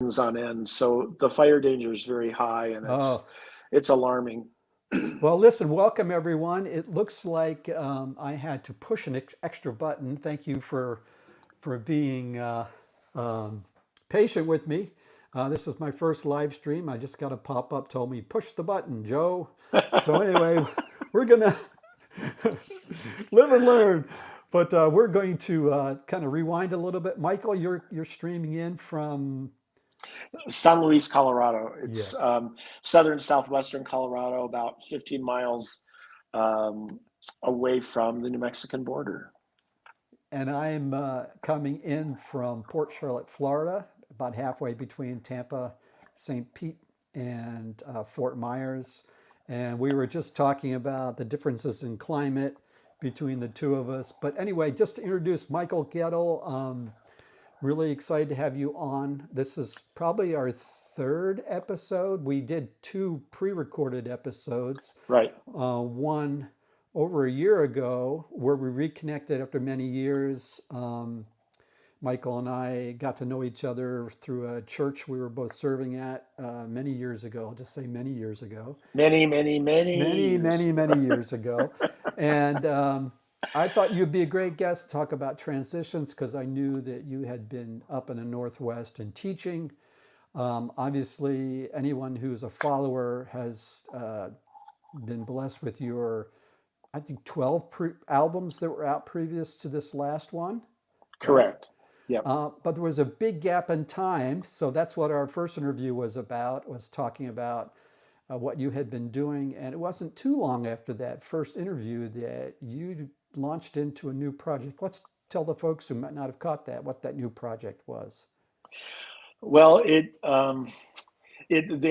on end. So the fire danger is very high, and Oh, it's alarming. well, listen, welcome everyone. It looks like I had to push an extra button. Thank you for being um, patient with me. This is my first live stream. I just got a pop up told me push the button, Joe. So anyway, we're gonna live and learn. But we're going to kind of rewind a little bit. Michael, you're streaming in from San Luis, Colorado. It's yes. southern southwestern Colorado, about 15 miles away from the New Mexican border. And I'm coming in from Port Charlotte, Florida, about halfway between Tampa, St. Pete, and Fort Myers. And we were just talking about the differences in climate between the two of us. But anyway, just to introduce Michael Gettel, really excited to have you on. This is probably our third episode. We did two pre recorded episodes, Right. one over a year ago where we reconnected after many years. Michael and I got to know each other through a church we were both serving at many years ago. I'll just say many years ago. Many, many, many Many, years. many, many years ago. And I thought you'd be a great guest to talk about transitions because I knew that you had been up in the Northwest and teaching. Obviously, anyone who's a follower has been blessed with your, I think, 12 albums that were out previous to this last one, right? Correct. Yep. But there was a big gap in time. So that's what our first interview was about, was talking about what you had been doing. And it wasn't too long after that first interview that you launched into a new project. Let's tell the folks who might not have caught that what that new project was. Well, the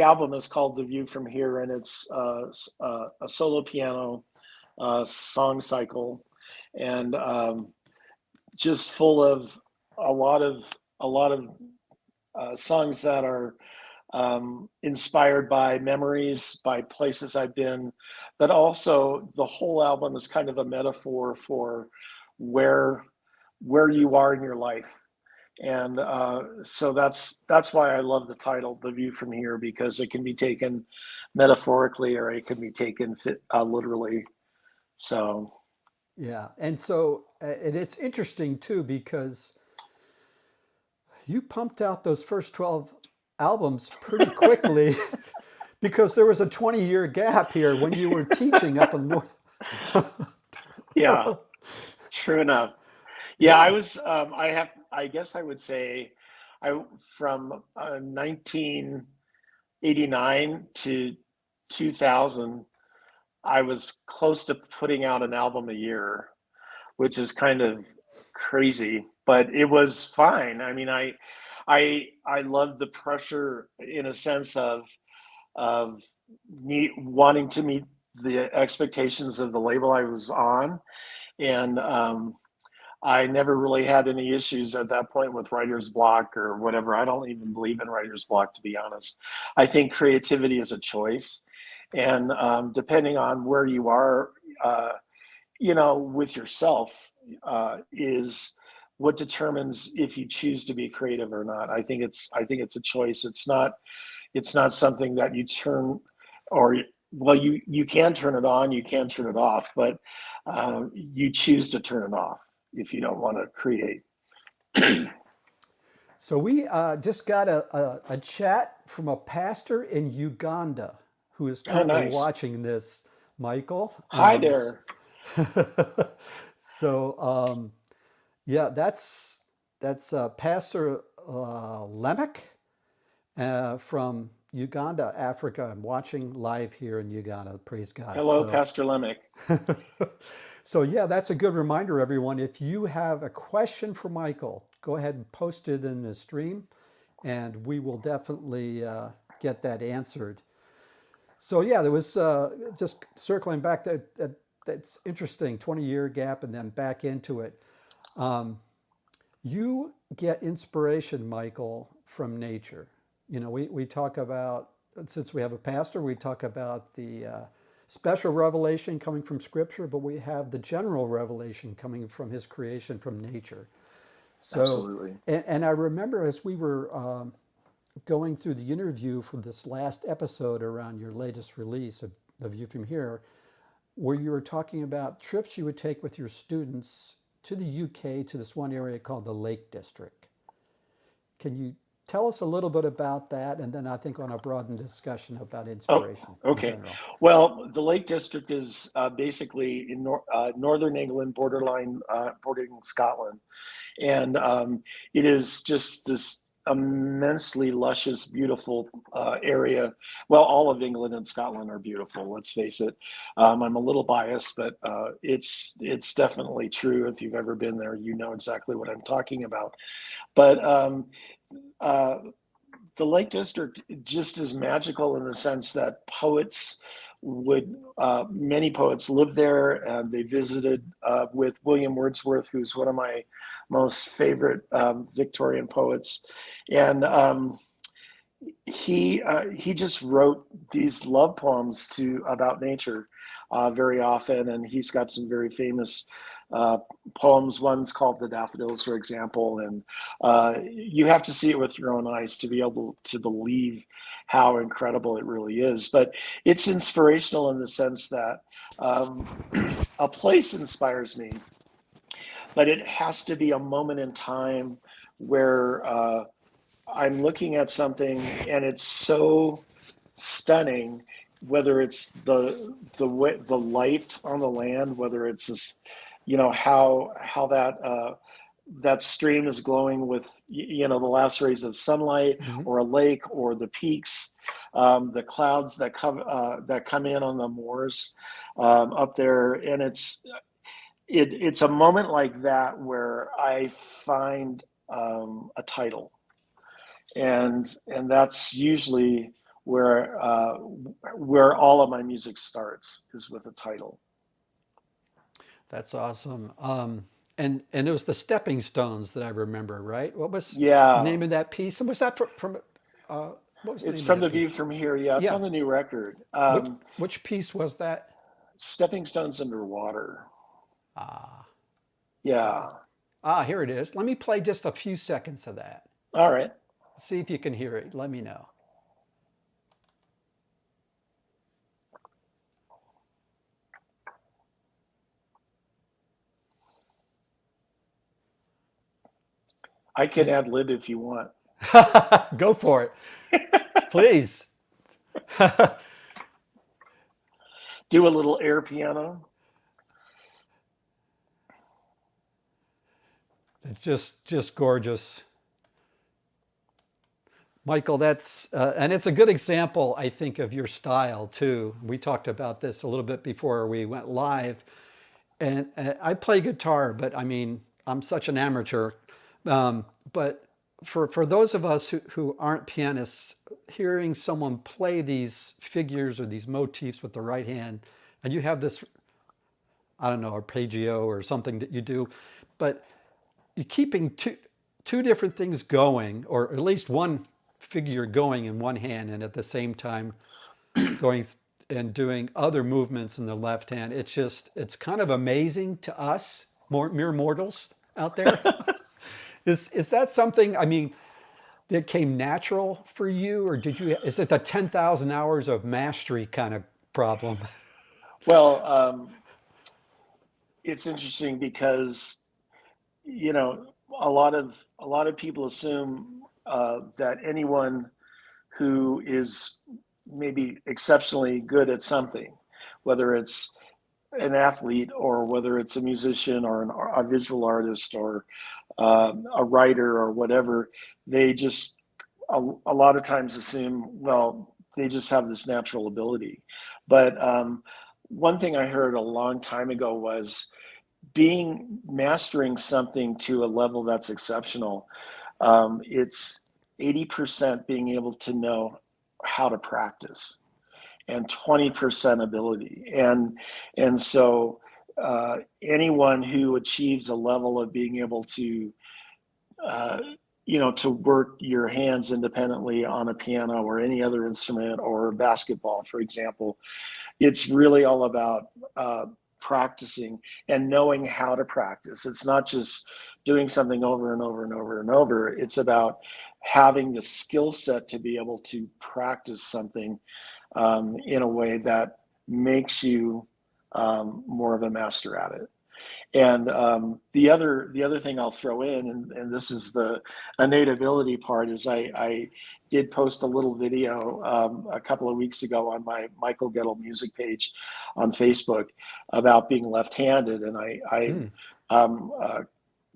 album is called "The View from Here," and it's a solo piano song cycle, and just full of a lot of a lot of songs that are inspired by memories, by places I've been, but also the whole album is kind of a metaphor for where where you are in your life. And so that's why I love the title, "The View from Here," because it can be taken metaphorically or it can be taken literally. So Yeah. And so and it's interesting too because you pumped out those first 12 albums pretty quickly because there was a 20-year gap here when you were teaching up in North. yeah, true enough. Yeah, I Yeah. was. I guess I would say, I from 1989 to 2000. I was close to putting out an album a year, which is kind of crazy, but it was fine. I mean, I loved the pressure in a sense of me wanting to meet the expectations of the label I was on, and I never really had any issues at that point with writer's block or whatever. I don't even believe in writer's block, to be honest. I think creativity is a choice. And depending on where you are, uh, with yourself, is what determines if you choose to be creative or not. I think it's a choice. It's not something that you turn, or well, you can turn it on, you can turn it off, but you choose to turn it off if you don't want to create. So we just got a chat from a pastor in Uganda who is Oh, currently nice. watching this, Michael. Hi there. So yeah, that's Pastor Lemek from Uganda, Africa. I'm watching live here in Uganda. Praise God. Hello, Pastor Lemick. So yeah, that's a good reminder, everyone. If you have a question for Michael, go ahead and post it in the stream, and we will definitely get that answered. So yeah, there was just circling back that's interesting. 20-year gap, and then back into it. Um, you get inspiration, Michael, from nature. We talk about, since we have a pastor, we talk about the special revelation coming from Scripture, but we have the general revelation coming from His creation, from nature. So, Absolutely. and I remember as we were going through the interview from this last episode around your latest release of You From Here, where you were talking about trips you would take with your students to the UK to this one area called the Lake District. Can you tell us a little bit about that? And then I think on a broadened discussion about Oh, inspiration in okay. general. Well, the Lake District is basically in northern England, bordering Scotland. And it is just this immensely luscious, beautiful area. Well, all of England and Scotland are beautiful. Let's face it. I'm a little biased, but it's definitely true. If you've ever been there, you know exactly what I'm talking about. But uh, the Lake District just is magical in the sense that poets would many poets lived there, and they visited with William Wordsworth, who's one of my most favorite Victorian poets, and he just wrote these love poems to about nature very often, and he's got some very famous poems. One's called The Daffodils, for example, and you have to see it with your own eyes to be able to believe how incredible it really is. But it's inspirational in the sense that a place inspires me, but it has to be a moment in time where I'm looking at something and it's so stunning, whether it's the light on the land, whether it's this, how that stream is glowing with the last rays of sunlight, Mm-hmm. or a lake, or the peaks, the clouds that come in on the moors up there, and it's a moment like that where I find a title, and that's usually where all of my music starts, is with a title. That's awesome. And it was the Stepping Stones that I remember, right? What was the Yeah, name of that piece? And was that from what was the it's name of from The that piece? View From Here. Yeah, it's Yeah. on the new record. Which piece was that? Stepping Stones Underwater. Ah, Yeah. here it is. Let me play just a few seconds of that. All right. See if you can hear it. Let me know. I can ad lib if you want. Go for it, please. Do a little air piano. It's just gorgeous. Michael, that's and it's a good example, I think, of your style too. We talked about this a little bit before we went live, and I play guitar, but I mean, I'm such an amateur. But for those of us who aren't pianists, hearing someone play these figures or these motifs with the right hand, and you have this, I don't know, arpeggio or something that you do, but you're keeping two different things going, or at least one figure going in one hand, and at the same time going and doing other movements in the left hand. It's kind of amazing to us, mere mortals out there. Is that something? I mean, that came natural for you, or did you? Is it the 10,000 hours of mastery kind of problem? Well, it's interesting because you know a lot of people assume that anyone who is maybe exceptionally good at something, whether it's an athlete or whether it's a musician or a visual artist or a writer or whatever, they just a lot of times assume, well, they just have this natural ability. But one thing I heard a long time ago was mastering something to a level that's exceptional. It's 80% being able to know how to practice, and 20% ability. And so anyone who achieves a level of being able to uh, to work your hands independently on a piano or any other instrument or basketball, for example, it's really all about practicing and knowing how to practice. It's not just doing something over and over and over and over. It's about having the skill set to be able to practice something in a way that makes you more of a master at it. And the other thing I'll throw in, and this is the innate ability part, is I did post a little video a couple of weeks ago on my Michael Gettel music page on Facebook about being left-handed, and I Hmm.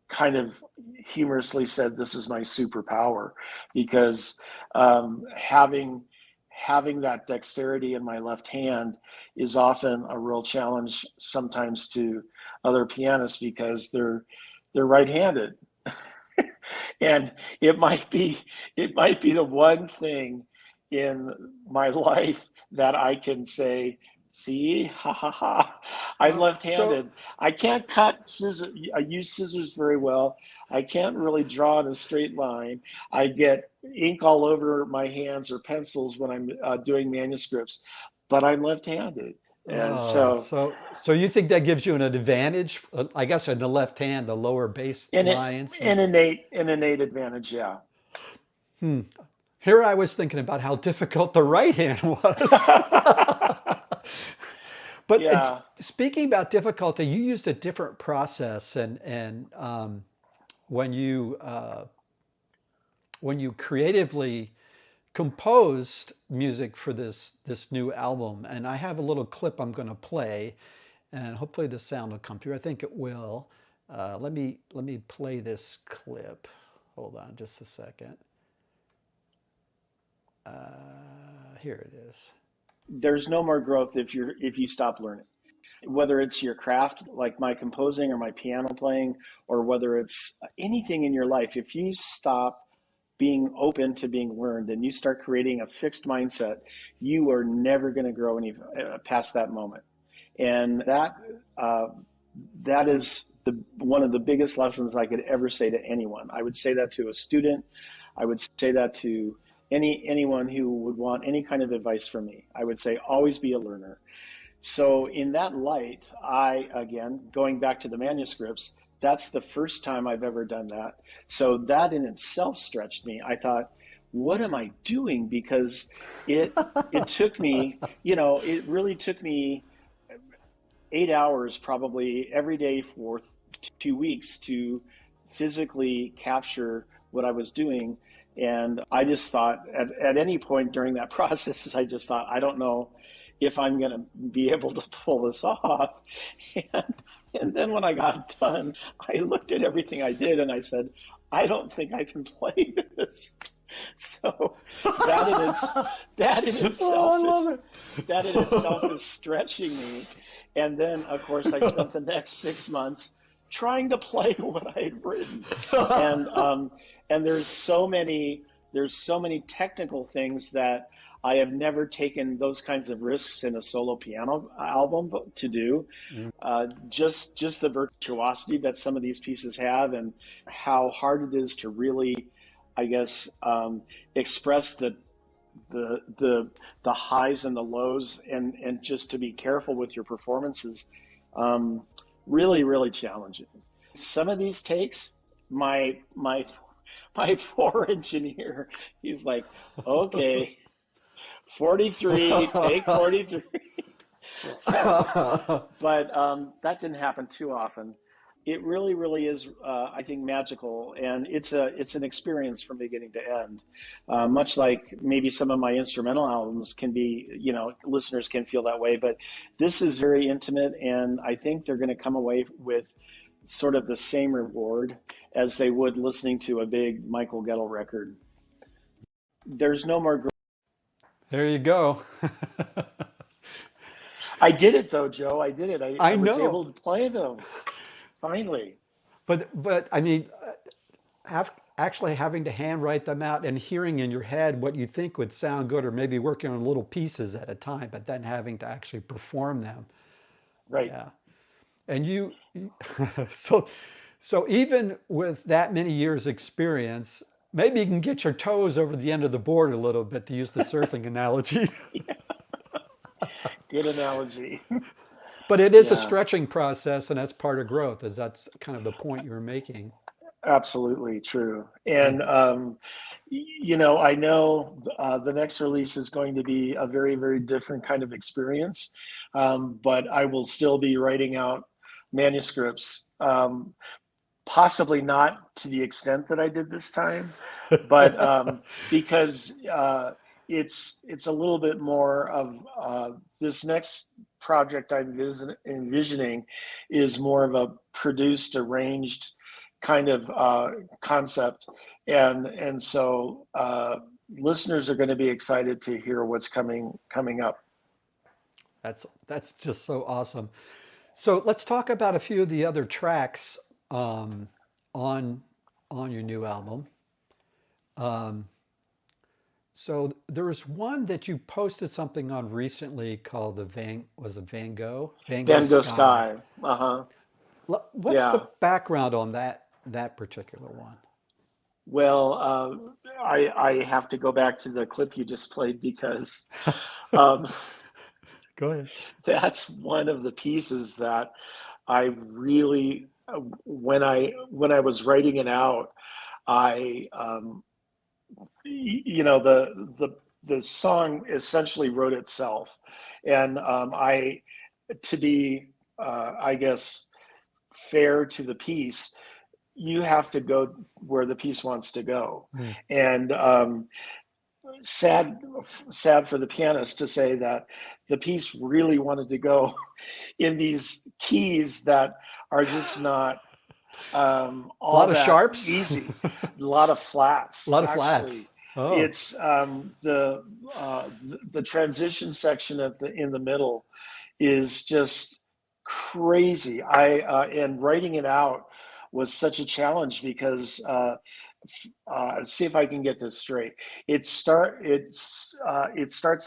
kind of humorously said this is my superpower because having that dexterity in my left hand is often a real challenge sometimes to other pianists because they're right-handed. And it might be the one thing in my life that I can say, see, ha ha ha, I'm So, left-handed. I can't cut scissors. I use scissors very well. I can't really draw in a straight line. I get ink all over my hands or pencils when I'm doing manuscripts, but I'm left-handed. And so, so you think that gives you an advantage? I guess in the left hand, the lower bass an, lines. an innate advantage, yeah. Hmm. Here I was thinking about how difficult the right hand was. But it's Yeah. speaking about difficulty, you used a different process, and when you creatively composed music for this new album, and I have a little clip I'm going to play, and hopefully the sound will come through. I think it will. Let me play this clip. Hold on just a second. Here it is. There's no more growth if you stop learning. Whether it's your craft, like my composing or my piano playing, or whether it's anything in your life, if you stop being open to being learned and you start creating a fixed mindset, you are never going to grow any past that moment. And uh, that is one of the biggest lessons I could ever say to anyone. I would say that to a student. I would say that to anyone who would want any kind of advice from me. I would say always be a learner. So in that light, again, going back to the manuscripts, that's the first time I've ever done that. So that in itself stretched me. I thought, what am I doing? Because it took me, it really took me 8 hours probably every day for 2 weeks to physically capture what I was doing. And I just thought at any point during that process, I just thought, I don't know if I'm going to be able to pull this off. And, and then when I got done, I looked at everything I did and I said, I don't think I can play this. So that in its that in Oh, I itself love is it. that in itself is stretching me. And then of course I spent the next 6 months trying to play what I had written. And and there's so many technical things that I have never taken those kinds of risks in a solo piano album to do. Just the virtuosity that some of these pieces have, and how hard it is to really, I guess, express the highs and the lows, and just to be careful with your performances. Um, Really, really challenging. Some of these takes, my poor engineer, he's like, okay, 43, take 43. So, but that didn't happen too often. It really, really is, I think, magical, and it's an experience from beginning to end. Much like maybe some of my instrumental albums can be, listeners can feel that way, but this is very intimate, and I think they're going to come away with sort of the same reward as they would listening to a big Michael Gettel record. There's no more. There you go. I did it though, Joe. I did it. I I was know, able to play them finally. but I mean, actually having to handwrite them out and hearing in your head what you think would sound good, or maybe working on little pieces at a time, but then having to actually perform them. Right. Yeah. And so, so even with that many years experience, maybe you can get your toes over the end of the board a little bit, to use the surfing analogy. Good analogy. But it is a Yeah. stretching process, and that's part of growth. Is that's kind of the point you were making? Absolutely true. Yeah. And I know the next release is going to be a very, very different kind of experience, but I will still be writing out manuscripts. Possibly not to the extent that I did this time, but because it's a little bit more of this next project I'm envisioning is more of a produced, arranged kind of concept, and so listeners are going to be excited to hear what's coming up. That's just so awesome. So let's talk about a few of the other tracks on on your new album. Um, so there was one that you posted something on recently called the Van Gogh Van Gogh Sky. Sky. Uh-huh. What's the Yeah. background on that particular one? Well, I have to go back to the clip you just played because um, Go ahead. that's one of the pieces that I really, when I was writing it out, I the song essentially wrote itself, and I to be I guess fair to the piece, you have to go where the piece wants to go, Mm. and sad sad for the pianist to say that the piece really wanted to go in these keys that are just not A all lot of that sharps, easy. A lot of a flats, lot of flats. actually. Oh, It's the transition section in the middle is just crazy. I and writing it out was such a challenge because see if I can get this straight. It starts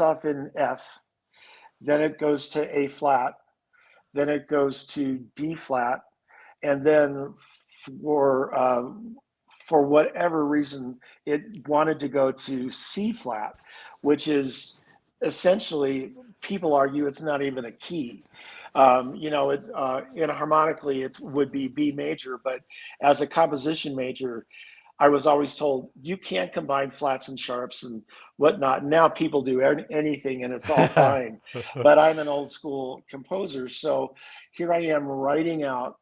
off in F, then it goes to A flat, then it goes to D flat, and then for for whatever reason it wanted to go to C flat, which is essentially, people argue it's not even a key. It in harmonically it would be B major, but as a composition major, I was always told you can't combine flats and sharps and whatnot. Now people do anything and it's all fine. But I'm an old school composer. So here I am writing out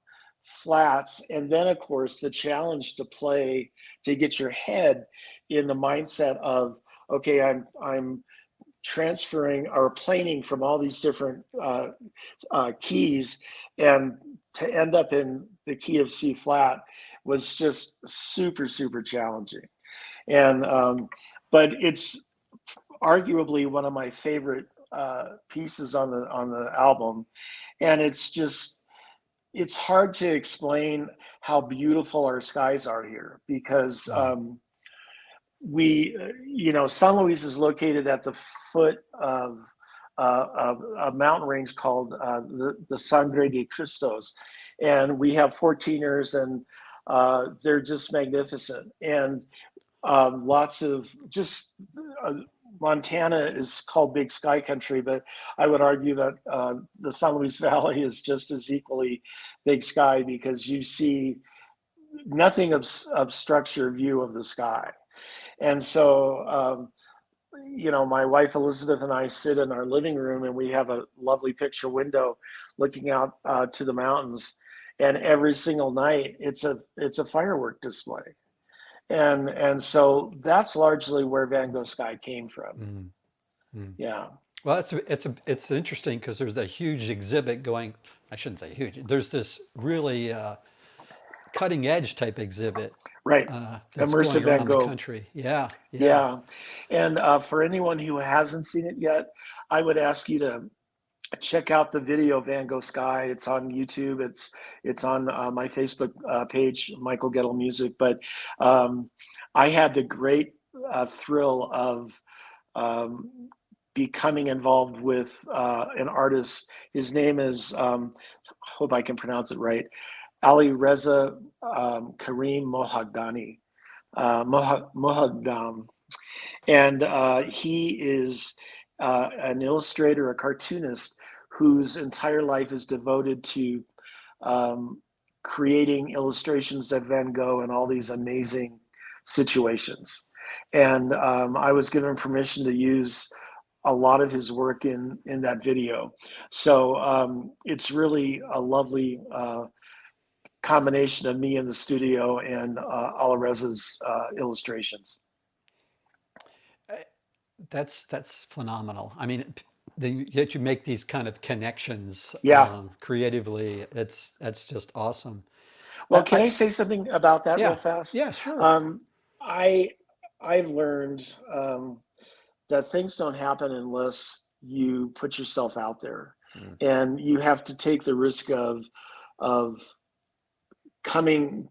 flats. And then, of course, the challenge to play, to get your head in the mindset of, okay, I'm transferring or planing from all these different keys, and to end up in the key of C flat was just super, super challenging. And but it's arguably one of my favorite pieces on the album, and it's hard to explain how beautiful our skies are here because mm. San Luis is located at the foot of a mountain range called the Sangre de Cristos, and we have 14ers, and they're just magnificent, and lots of just uh, Montana is called Big Sky Country, but I would argue that the San Luis Valley is just as equally big sky because you see nothing obstructs your view of the sky. And so, my wife Elizabeth and I sit in our living room, and we have a lovely picture window looking out to the mountains. And every single night, it's a firework display. And so that's largely where Van Gogh Sky came from. Mm. Mm. Yeah. Well, it's interesting because there's a huge exhibit going. I shouldn't say huge. There's this really cutting edge type exhibit Right. that's Immersive going Van around the Gogh. country. Yeah, yeah. Yeah. And for anyone who hasn't seen it yet, I would ask you to check out the video Van Gogh Sky. It's on YouTube. It's on my Facebook page, Michael Gettel Music. But um, I had the great thrill of um, becoming involved with an artist. His name is, hope I can pronounce it right, Ali Reza Karim Mohagdani. Mohagdam. And he is an illustrator, a cartoonist whose entire life is devoted to um, creating illustrations of Van Gogh in all these amazing situations. And I was given permission to use a lot of his work in that video. So it's really a lovely combination of me in the studio and Alareza's illustrations. That's phenomenal. I mean, yet you make these kind of connections Yeah. creatively. That's just awesome. Well, can I I say something about that real Yeah, fast? yeah, sure. Um, I I've learned that things don't happen unless you put yourself out there, Mm. and you have to take the risk of coming,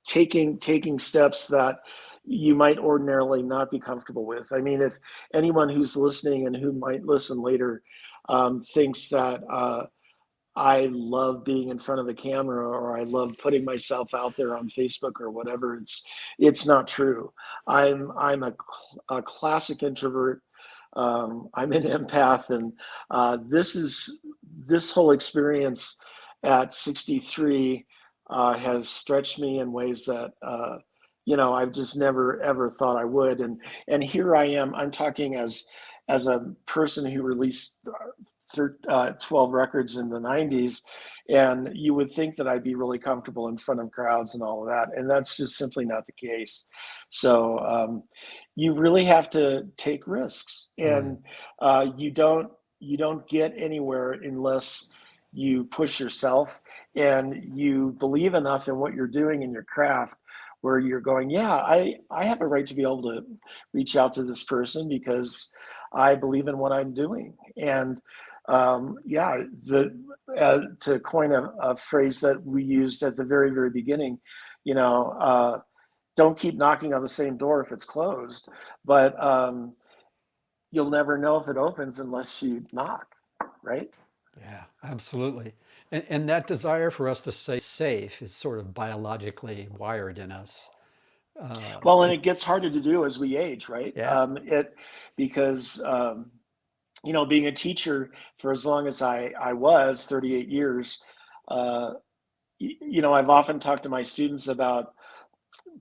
taking steps that you might ordinarily not be comfortable with. I mean, if anyone who's listening and who might listen later thinks that I love being in front of the camera or I love putting myself out there on Facebook or whatever, it's not true. I'm a classic introvert. I'm an empath, and this whole experience at 63 has stretched me in ways that I've just never ever thought I would. And here I am. I'm talking as a person who released 12 records in the 90s, and you would think that I'd be really comfortable in front of crowds and all of that, and that's just simply not the case. So you really have to take risks, Mm. and you don't get anywhere unless you push yourself and you believe enough in what you're doing in your craft where you're going, yeah, I have a right to be able to reach out to this person because I believe in what I'm doing. And yeah, to coin a phrase that we used at the very, very beginning, you know, don't keep knocking on the same door if it's closed, but you'll never know if it opens unless you knock, right? Yeah, absolutely. And that desire for us to stay safe is sort of biologically wired in us. Well, and It, it gets harder to do as we age, right? yeah. It because being a teacher for as long as I was 38 years, uh, I've often talked to my students about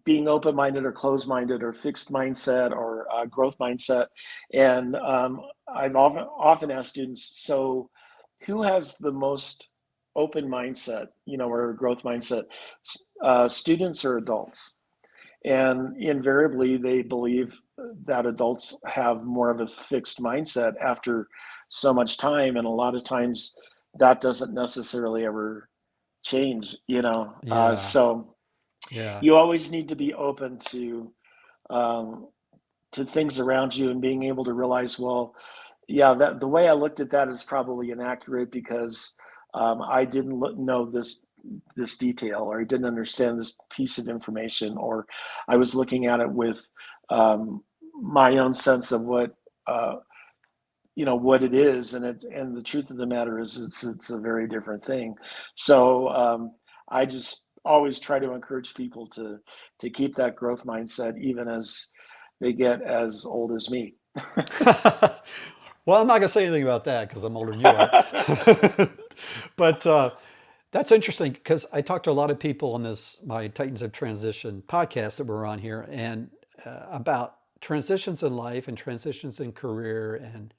being open-minded or closed-minded or fixed mindset or growth mindset, and I've often asked students, so who has the most open mindset, or growth mindset, students or adults? And invariably, they believe that adults have more of a fixed mindset after so much time. And a lot of times that doesn't necessarily ever change. Yeah. So Yeah. you always need to be open um, to things around you and being able to realize, well, yeah, that the way I looked at that is probably inaccurate because I didn't know this detail, or I didn't understand this piece of information, or I was looking at it with my own sense of uh, what it is, and the truth of the matter is it's a very different thing. So I just always try to encourage people to keep that growth mindset even as they get as old as me. Well, I'm not going to say anything about that because I'm older than you are. But that's interesting because I talked to a lot of people on this, my Titans of Transition podcast that we're on here, and about transitions in life and transitions in career, and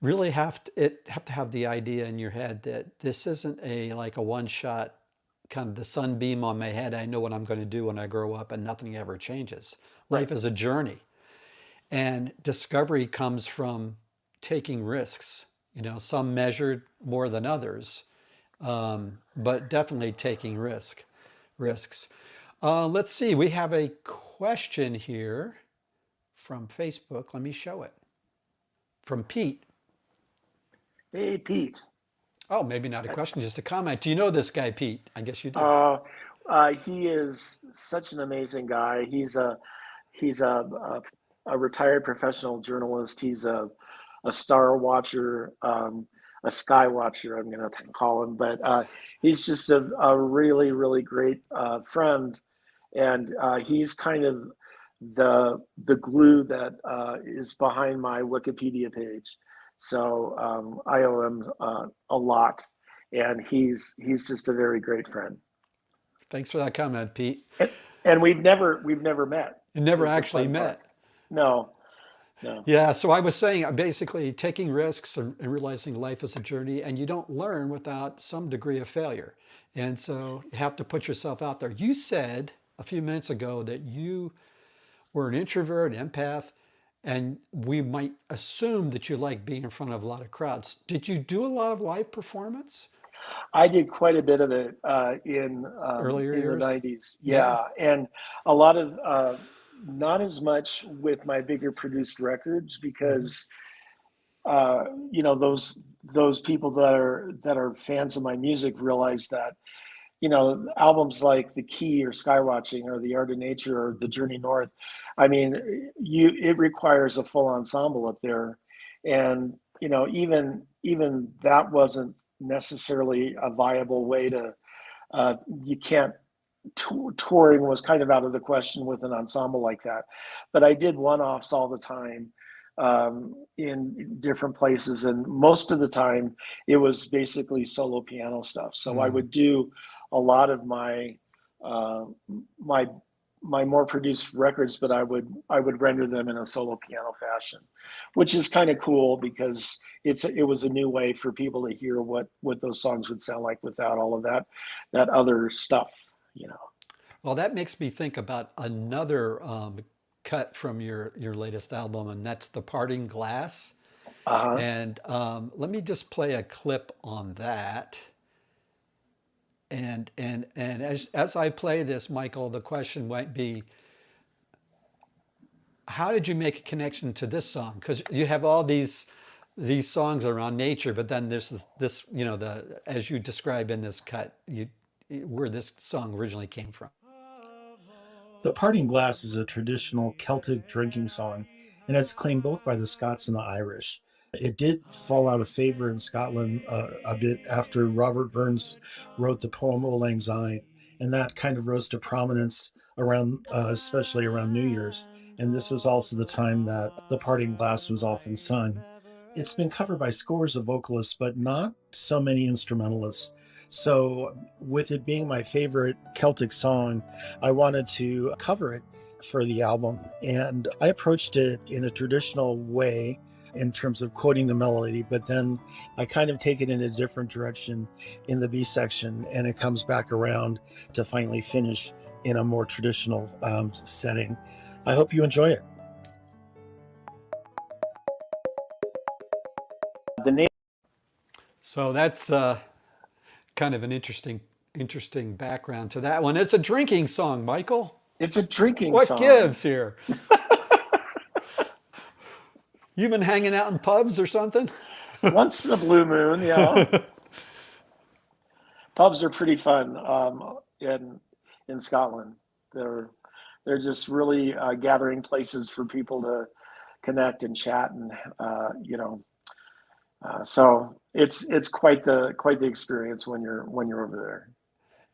really have to have the idea in your head that this isn't like a one shot kind of the sunbeam on my head. I know what I'm going to do when I grow up, and nothing ever changes. Right. Life is a journey, and discovery comes from taking risks. Some measured more than others, but definitely taking risks. Let's see. We have a question here from Facebook. Let me show it. From Pete. Hey, Pete. Oh, maybe not a That's question, just a comment. Do you know this guy, Pete? I guess you do. uh, he is such an amazing guy. He's a retired professional journalist. He's a star watcher, a sky watcher. I'm going to call him, but he's just a really really great friend, and he's kind of the glue that is behind my Wikipedia page. So I owe him a lot, and he's just a very great friend. Thanks for that comment, Pete. And we've never met. You never Is the actually fun part. met. No, no. Yeah, so I was saying basically taking risks and realizing life is a journey, and you don't learn without some degree of failure. And so you have to put yourself out there. You said a few minutes ago that you were an introvert, empath, and we might assume that you like being in front of a lot of crowds. Did you do a lot of live performance I did quite a bit of it earlier in the years? '90s. Yeah. Yeah, and a lot of not as much with my bigger produced records Hmm. because you know those people that are fans of my music realize that albums like The Key or Skywatching or The Art of Nature or The Journey North. I mean, it requires a full ensemble up there, and even that wasn't necessarily a viable way to. You can't touring was kind of out of the question with an ensemble like that. But I did one-offs all the time in different places, and most of the time it was basically solo piano stuff. So I Mm. would do a lot of uh, my my more produced records, but I would render them in a solo piano fashion, which is kind of cool because it was a new way for people to hear what those songs would sound like without all of that other stuff, you know. Well, that makes me think about another cut from your latest album, and that's The Parting Glass. Uh-huh. And let me just play a clip on that. And as I play this, Michael, the question might be, how did you make a connection to this song? Because you have all these songs around nature, but then there's this the as you describe in this cut, where this song originally came from. The Parting Glass is a traditional Celtic drinking song, and it's claimed both by the Scots and the Irish. It did fall out of favor in Scotland a bit after Robert Burns wrote the poem Old Lang Syne, and that kind of rose to prominence around, especially around New Year's. And this was also the time that The Parting Glass was often sung. It's been covered by scores of vocalists, but not so many instrumentalists. So, with it being my favorite Celtic song, I wanted to cover it for the album. And I approached it in a traditional way in terms of quoting the melody, but then I kind of take it in a different direction in the B section, and it comes back around to finally finish in a more traditional setting. I hope you enjoy it. The name. So that's kind of an interesting background to that one. It's a drinking song, Michael. It's a drinking What song. gives here? You been hanging out in pubs or something? Once in a blue moon, yeah. Pubs are pretty fun in Scotland. They're they're just really gathering places for people to connect and chat, and so it's quite the experience when you're over there.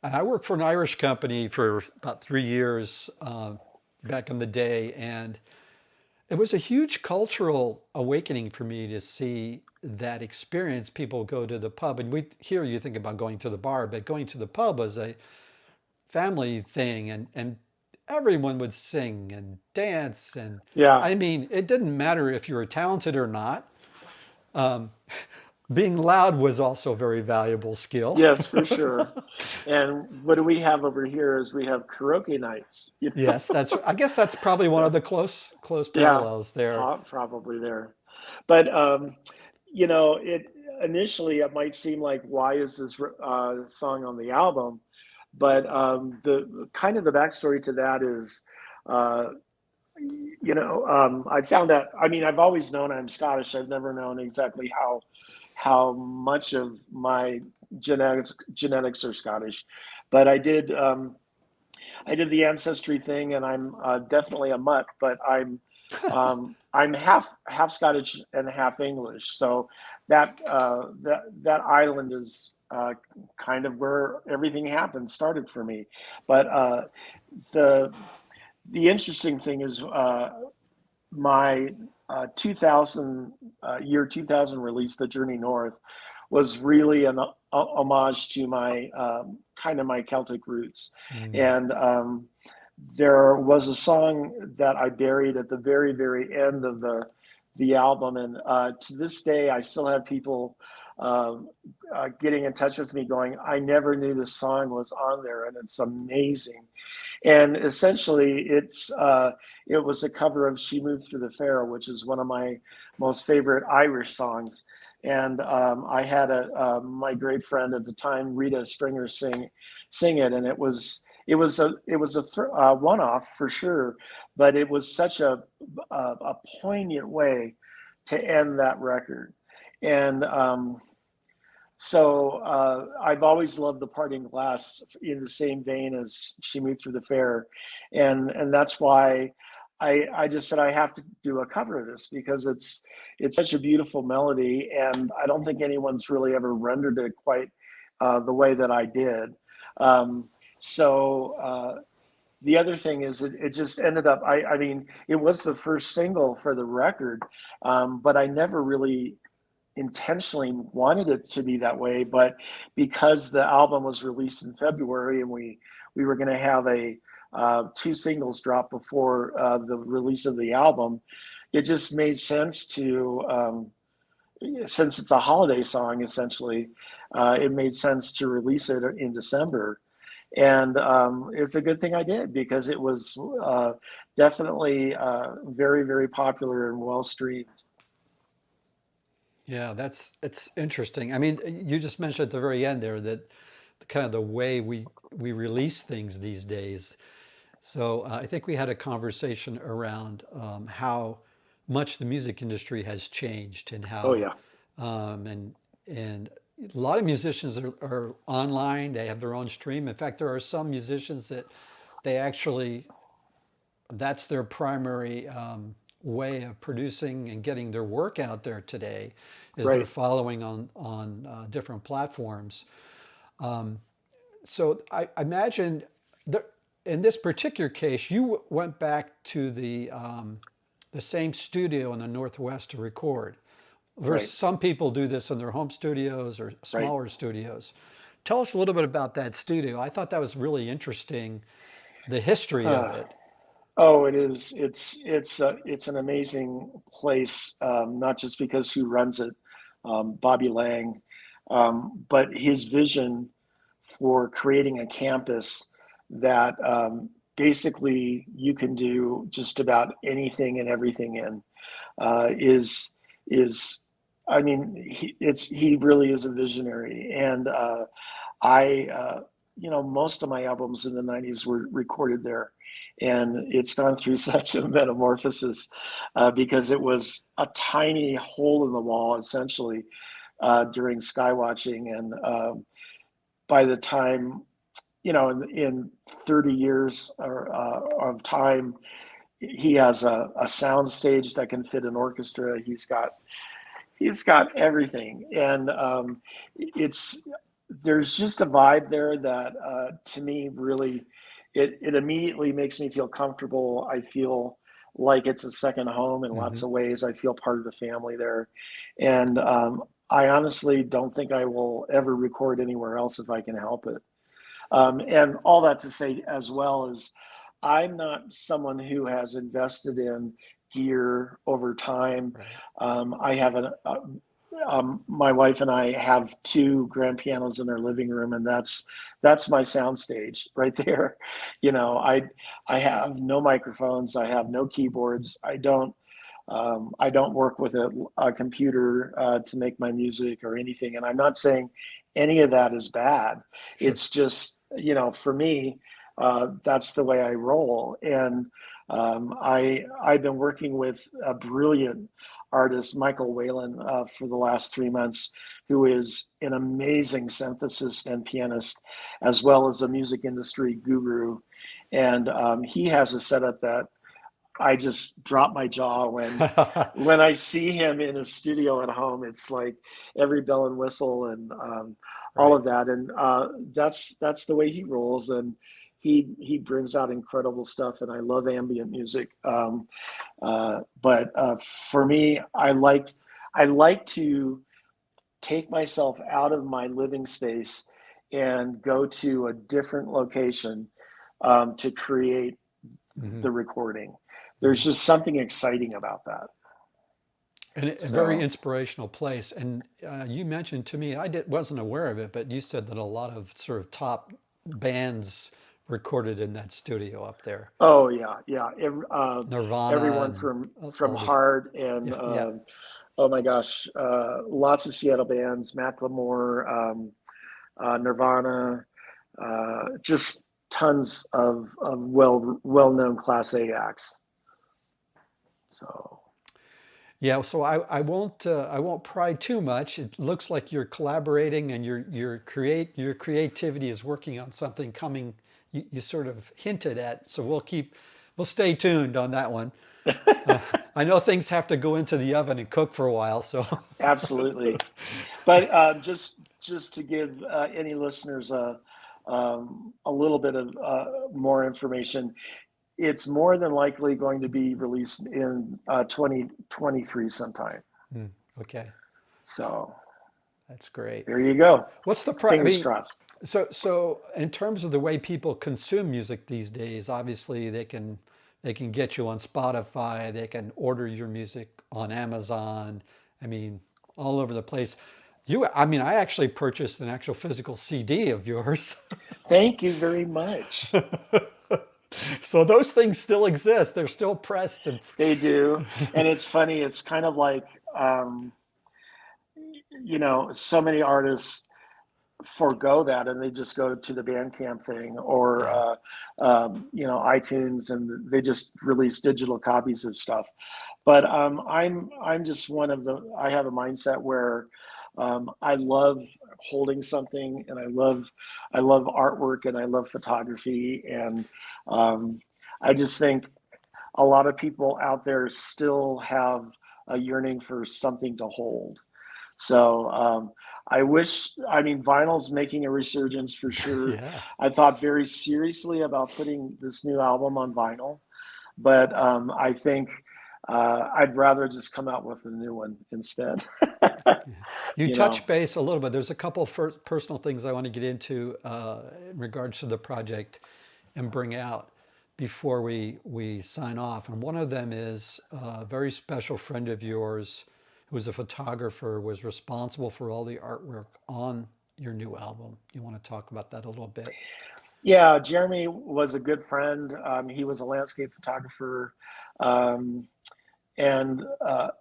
And I worked for an Irish company for about 3 years back in the day, and it was a huge cultural awakening for me to see that experience. People go to the pub, and we here you think about going to the bar, but going to the pub was a family thing, and everyone would sing and dance, and Yeah. I mean, it didn't matter if you were talented or not. Um, Being loud was also a very valuable skill. Yes, for sure. And what do we have over here is we have karaoke nights. Yes, I guess that's probably one of So the close yeah, parallels there. probably there. But it initially it might seem like why is this song on the album? But the kind of the backstory to that is, uh, I found out. I mean, I've always known I'm Scottish. I've never known exactly how much of my genetics are Scottish, but I did the ancestry thing, and I'm definitely a mutt, but I'm half Scottish and half English. So that island is kind of where everything happened, started for me. But the the interesting thing is my 2000 year 2000 release, The Journey North, was really an homage to my kind of my Celtic roots. And there was a song that I buried at the very, very end of the album, and to this day, I still have people getting in touch with me, going, "I never knew this song was on there, and it's amazing." And essentially, it was a cover of "She Moved Through the Fair," which is one of my most favorite Irish songs. And I had my great friend at the time, Rita Springer, sing it, and it was a one-off for sure, but it was such a poignant way to end that record. And so I've always loved the Parting Glass in the same vein as She Moved Through the Fair, and that's why I just said I have to do a cover of this, because it's such a beautiful melody, and I don't think anyone's really ever rendered it quite the way that I did. So the other thing is it just ended up, I mean, it was the first single for the record, but I never really intentionally wanted it to be that way. But because the album was released in February, and we were going to have two singles drop before the release of the album, it just made sense to, since it's a holiday song, essentially, it made sense to release it in December. And it's a good thing I did, because it was definitely very, very popular and well streamed. Yeah, it's interesting. I mean, you just mentioned at the very end there that kind of the way we release things these days. So I think we had a conversation around how much the music industry has changed, and Oh how yeah. And a lot of musicians are online. They have their own stream. In fact, there are some musicians that they actually, that's their primary way of producing and getting their work out there today, is they're Right. following on different platforms. So I imagine that in this particular case, you went back to the same studio in the Northwest to record. Versus Right. some people do this in their home studios or Right. smaller studios. Tell us a little bit about that studio. I thought that was really interesting, the history of Uh, it. oh, it is. It's an amazing place, not just because who runs it, Bobby Lang, but his vision for creating a campus that basically you can do just about anything and everything in, is I mean, he really is a visionary. And most of my albums in the '90s were recorded there, and it's gone through such a metamorphosis, because it was a tiny hole in the wall, essentially, during sky watching. And by the time, in 30 years of time, he has a sound stage that can fit an orchestra. He's got everything. And it's there's just a vibe there that, to me, really, it immediately makes me feel comfortable. I feel like it's a second home in lots Hmm. of ways. I feel part of the family there. And I honestly don't think I will ever record anywhere else if I can help it. And all that to say, as well, as I'm not someone who has invested in gear over time. Right. I have my wife and I have two grand pianos in our living room, and that's my sound stage right there. I have no microphones. I have no keyboards. I don't work with a computer to make my music or anything. And I'm not saying any of that is bad. Sure. It's just, for me, that's the way I roll. And I've been working with a brilliant artist, Michael Whalen, for the last 3 months, who is an amazing synthesist and pianist, as well as a music industry guru. And he has a setup that I just drop my jaw when I see him in a studio at home. It's like every bell and whistle, and all Right. of that. And that's the way he rolls. And he brings out incredible stuff. And I love ambient music. But for me, I like to take myself out of my living space and go to a different location to create Hmm. the recording. There's Hmm. just something exciting about that. And a very So, inspirational place. And you mentioned to me, wasn't aware of it, but you said that a lot of sort of top bands recorded in that studio up there. oh yeah, yeah. Nirvana Everyone and from all the, Heart and yeah, yeah. oh my gosh, lots of Seattle bands, Macklemore, Nirvana, just tons of well known Class A acts. So Yeah, so I won't pry too much. It looks like you're collaborating and your creativity is working on something coming. You sort of hinted at, so we'll stay tuned on that one. I know things have to go into the oven and cook for a while, so absolutely. But just to give any listeners a little bit of more information, it's more than likely going to be released in 2023 sometime. mm, okay, So that's great. there you go. What's the I Fingers mean, crossed. so in terms of the way people consume music these days, obviously they can get you on Spotify, they can order your music on Amazon. I mean, all over the place. I mean, I actually purchased an actual physical CD of yours. Thank you very much. So those things still exist. They're still pressed and They do. And it's funny, it's kind of like, so many artists forego that and they just go to the Bandcamp thing or yeah. iTunes and they just release digital copies of stuff. But I'm just one of the I have a mindset where I love holding something and I love artwork and I love photography and I just think a lot of people out there still have a yearning for something to hold. So I mean, vinyl's making a resurgence for sure. Yeah. I thought very seriously about putting this new album on vinyl, but I think I'd rather just come out with a new one instead. You you know, touch base a little bit. There's a couple of personal things I want to get into in regards to the project and bring out before we sign off. And one of them is a very special friend of yours who was a photographer, was responsible for all the artwork on your new album. You want to talk about that a little bit? yeah, Jeremy was a good friend. He was a landscape photographer, um, and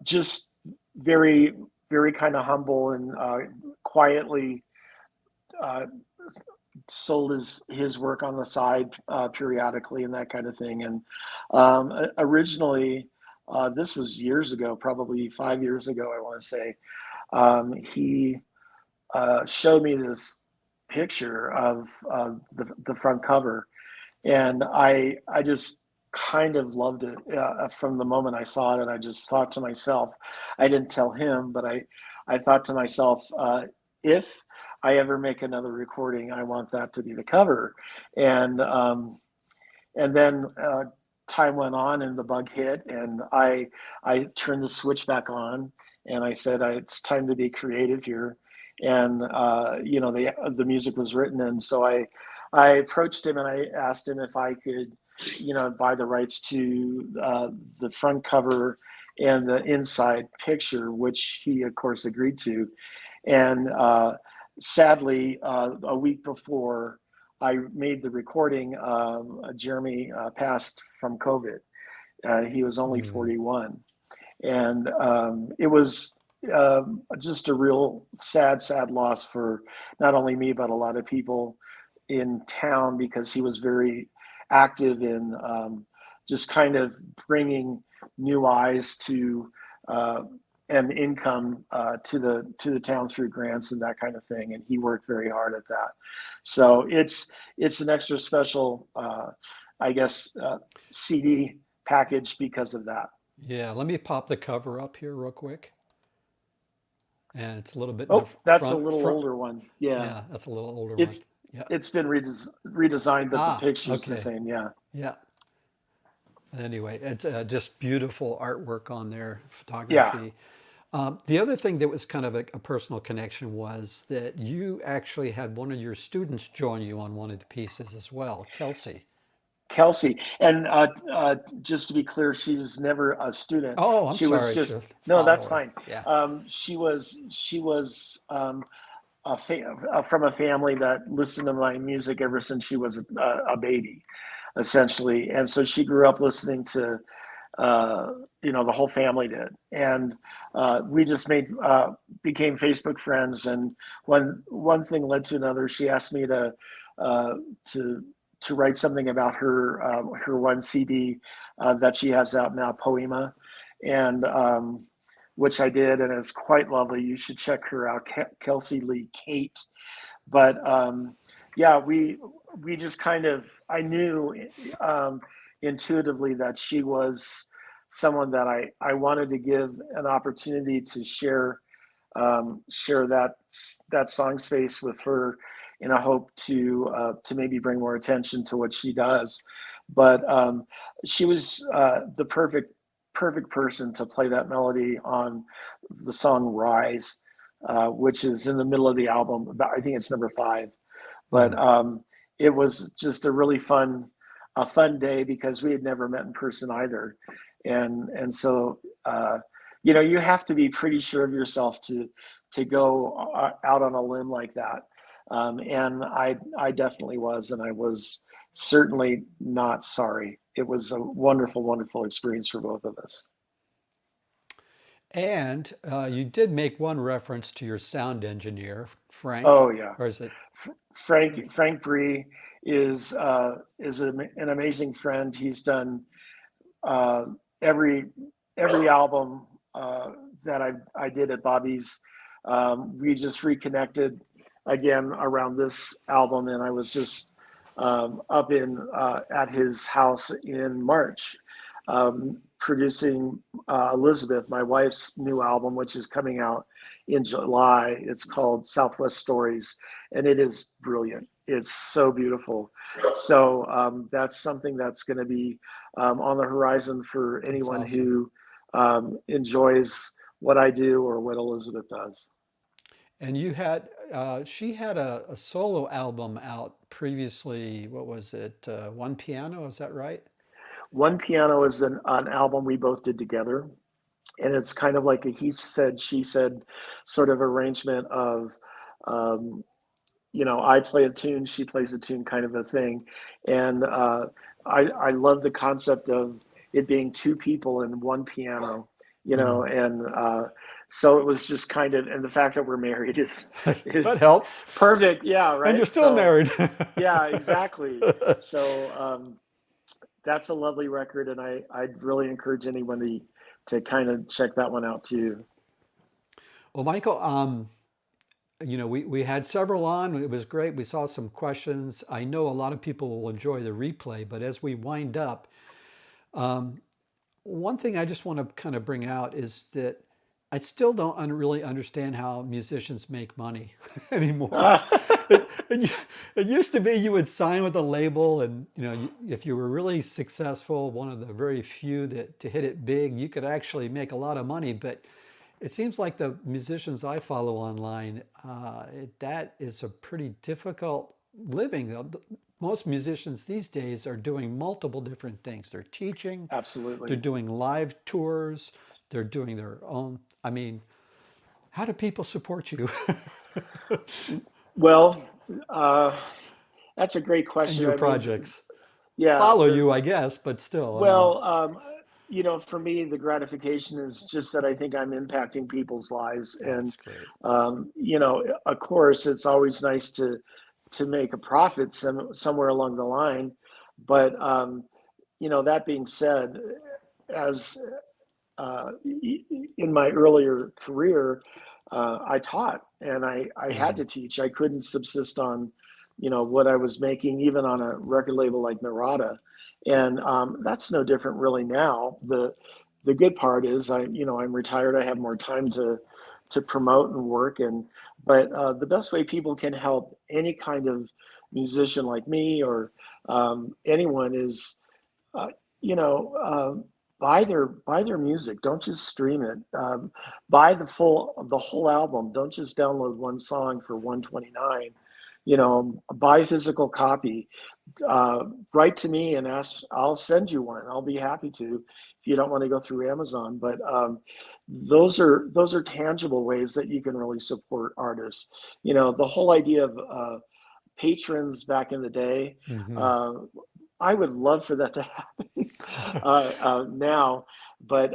just very, very kind of humble and quietly uh, sold his work on the side periodically and that kind of thing. And originally, this was years ago, probably 5 years ago, I want to say. He showed me this picture of the front cover, and I just kind of loved it from the moment I saw it, and I just thought to myself, I didn't tell him, but I thought to myself, if I ever make another recording, I want that to be the cover, and then time went on, and the bug hit, and I turned the switch back on, and I said, it's time to be creative here, and the music was written, and so I approached him and I asked him if I could, buy the rights to the front cover and the inside picture, which he of course agreed to. And sadly, a week before I made the recording, Jeremy passed from COVID. He was only Mm, 41. And it was just a real sad loss for not only me, but a lot of people in town because he was very active in just kind of bringing new eyes to and income to the town through grants and that kind of thing, and he worked very hard at that. So it's an extra special, I guess, CD package because of that. yeah, let me pop the cover up here real quick. And it's a little bit in the Oh, that's a front, little front. older one. Yeah, Yeah, that's a little older one. it's Yeah. it's been redesigned, but the Ah, picture's the okay. same. Yeah. Yeah. Anyway, it's just beautiful artwork on there, Yeah. photography. The other thing that was kind of a personal connection was that you actually had one of your students join you on one of the pieces as well, Kelsey. Kelsey. And just to be clear, she was never a student. Oh, I'm She was sorry, just, to no, that's follower. fine. Yeah. She was from a family that listened to my music ever since she was a baby, essentially. And so she grew up listening to, the whole family did. And we just became Facebook friends. And when one thing led to another, she asked me uh, to, to write something about her one CD that she has out now, Poema, and which I did, and it's quite lovely. You should check her out, Kelsey Lee Kate. But yeah, we just kind of, I knew intuitively that she was someone that I wanted to give an opportunity to share that song space with her, in a hope to maybe bring more attention to what she does. But she was the perfect person to play that melody on the song Rise, which is in the middle of the album. I think it's number 5. But Mm. it was just a fun day, because we had never met in person either. And so you have to be pretty sure of yourself to go out on a limb like that. And I definitely was, and I was certainly not sorry. It was a wonderful, wonderful experience for both of us. And you did make one reference to your sound engineer, Frank, Oh yeah, or is it? Frank Bree is an amazing friend. He's done uh, every album that I did at Bobby's. We just reconnected again around this album, and I was just up in at his house in March, producing Elizabeth, my wife's new album, which is coming out in July. It's called Southwest Stories, and it is brilliant. It's so beautiful. So that's something that's going to be on the horizon for That's anyone awesome. who enjoys what I do or what Elizabeth does. And she had a solo album out previously. What was it? One Piano, is that right? One Piano is an album we both did together, and it's kind of like a he said, she said sort of arrangement of, um, I play a tune, she plays a tune, kind of a thing. And I love the concept of it being two people and one piano, Mm. and so it was just kind of, and the fact that we're married is That is helps. perfect. Yeah, And you're right. still So married. yeah, exactly. So that's a lovely record, and I'd really encourage anyone to kind of check that one out too. Well, Michael, we had several on. It was great. We saw some questions. I know a lot of people will enjoy the replay, but as we wind up, one thing I just want to kind of bring out is that I still don't really understand how musicians make money anymore. It, it used to be you would sign with a label, and if you were really successful, one of the very few that to hit it big, you could actually make a lot of money. But it seems like the musicians I follow online, that is a pretty difficult living. Most musicians these days are doing multiple different things. They're teaching, they're Absolutely. doing live tours, they're doing their own. I mean, how do people support you Well, uh, that's a great and question. your I mean, projects? yeah, Follow you, I guess, but still, I mean, well, for me, the gratification is just that I think I'm impacting people's lives, oh, and that's great. of course, it's always nice to make a profit somewhere along the line, but that being said, as in my earlier career, I taught, and I had Mm, to teach. I couldn't subsist on, what I was making, even on a record label like Narada. And that's no different really now. The good part is I'm retired. I have more time to promote and work. But the best way people can help any kind of musician like me or anyone is, uh, you know, buy their music. Don't just stream it. Buy the whole album. Don't just download one song for 129. Buy a physical copy. Write to me and ask. I'll send you one. I'll be happy to if you don't want to go through Amazon. But those are tangible ways that you can really support artists. The whole idea of patrons back in the day. Hmm. I would love for that to happen now, but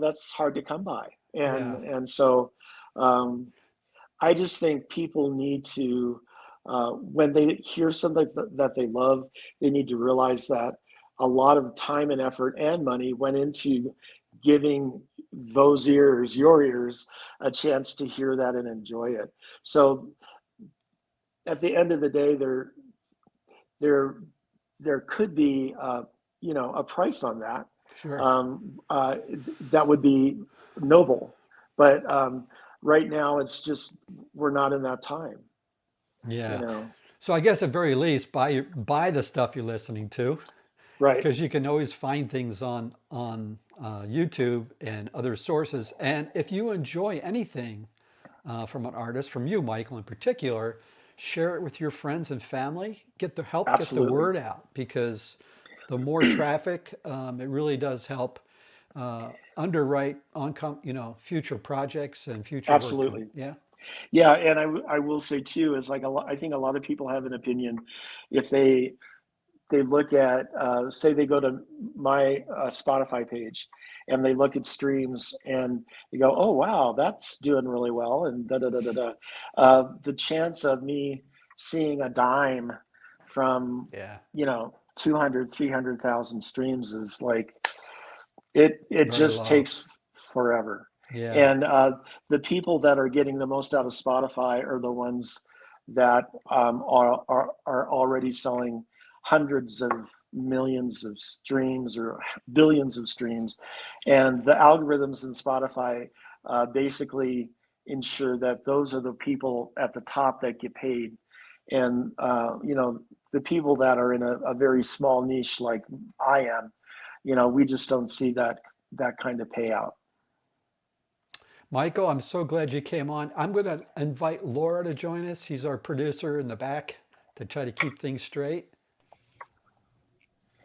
that's hard to come by, Yeah, and so I just think people need to, when they hear something that they love, they need to realize that a lot of time and effort and money went into giving those ears, your ears, a chance to hear that and enjoy it. So at the end of the day, there there could be a price on that sure. that would be noble, but right now it's just we're not in that time, you Yeah. know. So I guess at very least, buy the stuff you're listening to, Right. because you can always find things on YouTube and other sources. And if you enjoy anything from an artist, from you, Michael, in particular, share it with your friends and family. Get the Absolutely. word out, because the more traffic, it really does help underwrite future projects and future work. Absolutely. Yeah. Yeah, and I will say too is like I think a lot of people have an opinion if they look at, say they go to my Spotify page and they look at streams and they go, oh, wow, that's doing really well. And da da da da da. The chance of me seeing a dime from, Yeah. 200, 300,000 streams is like, it Very just low. takes forever. Yeah. And the people that are getting the most out of Spotify are the ones that are already selling hundreds of millions of streams or billions of streams. And the algorithms in Spotify basically ensure that those are the people at the top that get paid. And, the people that are in a very small niche like I am, we just don't see that kind of payout. Michael, I'm so glad you came on. I'm going to invite Laura to join us. He's our producer in the back to try to keep things straight.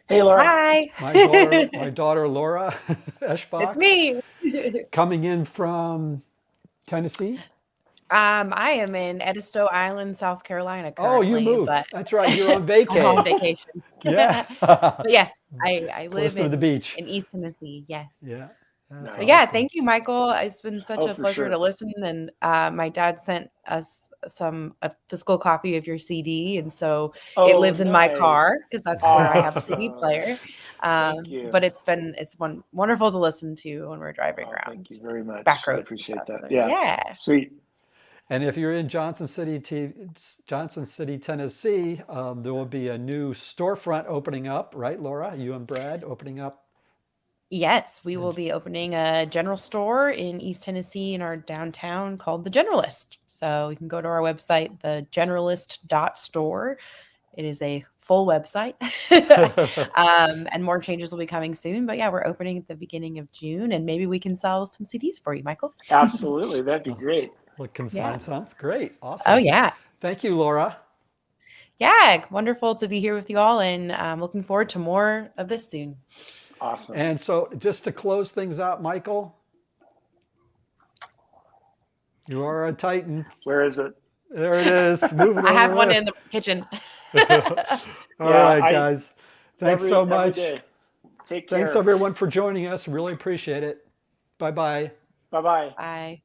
Hey, Laura. Hi. My daughter Laura It's Eschbach, me. coming in from Tennessee. I am in Edisto Island, South Carolina Oh, you currently, moved. but That's right. You're on I'm on vacay. vacation. Yeah. But yes, I Close live to the beach. in East Tennessee. Yes. Yeah. That's So yeah, Nice. awesome. thank you, Michael. It's been such Oh, a for pleasure to sure. listen. And my dad sent us a physical copy of your CD, and so it Oh, lives in my nice. car because that's where I have a CD Awesome. player. Thank you. But it's wonderful to listen to when we're driving Oh, around thank you very much. back I roads and appreciate stuff. that. So Yeah. yeah. Sweet. And if you're in Johnson City, Tennessee, there will be a new storefront opening up, right, Laura? You and Brad opening up. Yes, we will be opening a general store in East Tennessee in our downtown called The Generalist. So you can go to our website, thegeneralist.store. It is a full website. And more changes will be coming soon. But yeah, we're opening at the beginning of June, and maybe we can sell some CDs for you, Michael. Absolutely. That'd be great. Look, can Yeah. sign some. Great. Awesome. Oh, yeah. Thank you, Laura. Yeah, wonderful to be here with you all, and looking forward to more of this soon. Awesome. And so just to close things out, Michael, you are a Titan. Where is it? There it is. Moving I have over one there. in the kitchen. All Yeah, right, guys. Thanks so much. Every day. Take care. Thanks everyone for joining us. Really appreciate it. Bye-bye. Bye-bye. Bye.